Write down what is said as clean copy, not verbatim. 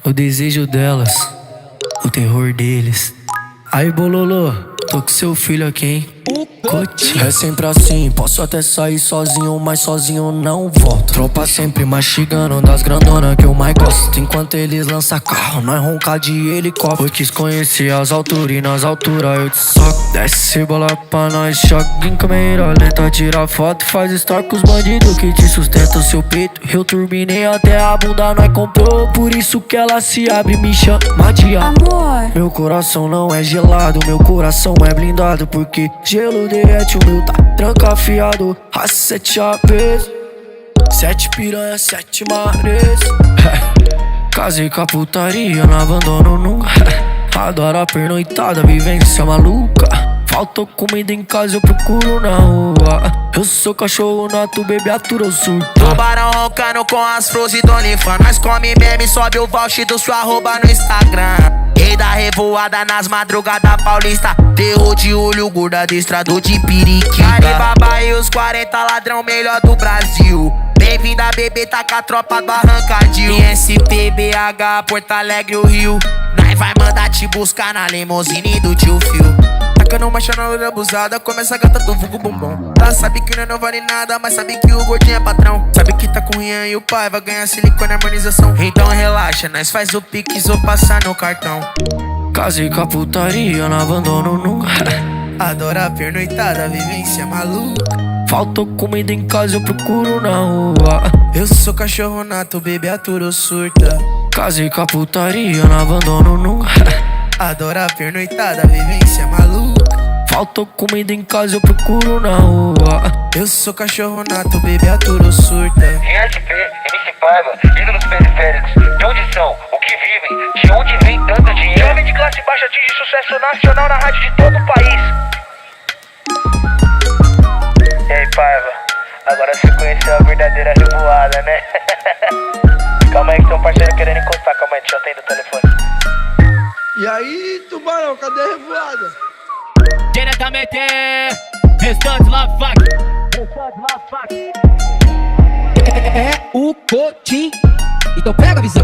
O desejo delas, o terror deles. Aí, Bololô, tô com seu filho aqui, hein? Cotinho. É sempre assim, posso até sair sozinho, mas sozinho não volto. Tropa sempre mastigando das grandonas que eu mais gosto. Enquanto eles lançam carro, nós ronca de helicóptero. Eu quis conhecer as alturas e nas alturas eu te soco. Desce bola pra nós, choque em câmera lenta. Tira foto, faz story com os bandidos que te sustentam o seu peito. Eu turbinei até a bunda, nós comprou. Por isso que ela se abre e me chama de amor. Meu coração não é gelado, meu coração é blindado. Porque gelo derrete, o meu tá trancafiado. A 7 APs, 7 piranha, 7 mares. Casei com a putaria, não abandono nunca. Adoro a pernoitada, vivência maluca. Faltou comida em casa, eu procuro na rua. Eu sou cachorro nato, bebê atura ou surta. Tubarão roncando com as flores do OnlyFans. Nós come meme, sobe o voucher do sua arroba no Instagram. Rei da revoada nas madrugadas paulista. Terror de olho, gorda adestrador de periquita. Alibaba e os 40 ladrão melhor do Brasil. Bem-vinda bebê, tá com a tropa do Arrancadil. ISP, BH, Porto Alegre, o Rio. Nós vai mandar te buscar na limousine do tio Phil. Tacando marcha na loira abusada, começa a gata do vulgo bombom. Ela sabe que não vale nada, mas sabe que o gordinho é patrão. Sabe que tá com o Rian e o pai vai ganhar silicone e harmonização. Então relaxa, nós faz o pix ou passar no cartão. Casei com a putaria, não abandono nunca. Adoro a pernoitada, vivência maluca. Faltou comida em casa, eu procuro na rua. Eu sou cachorro nato, bebê atura ou surta. Casei com a putaria, não abandono nunca. Adoro a pernoitada, vivência maluca. Faltou comida em casa, eu procuro na rua. Eu sou cachorro nato, bebê atura ou surta. ISP, MC Paiva, ídolos periféricos. De onde são? O que vivem? De onde vem tanto dinheiro? Jovem de classe baixa atinge sucesso nacional na rádio de todo o país. E aí, Paiva, agora você conheceu a verdadeira revoada, né? Calma aí que tem um parceiro querendo encostar. Calma aí, deixa eu atender o telefone. E aí, Tubarão, cadê a revoada? Diretamente, restante lá, fuck. É o Cotinho. Então pega a visão.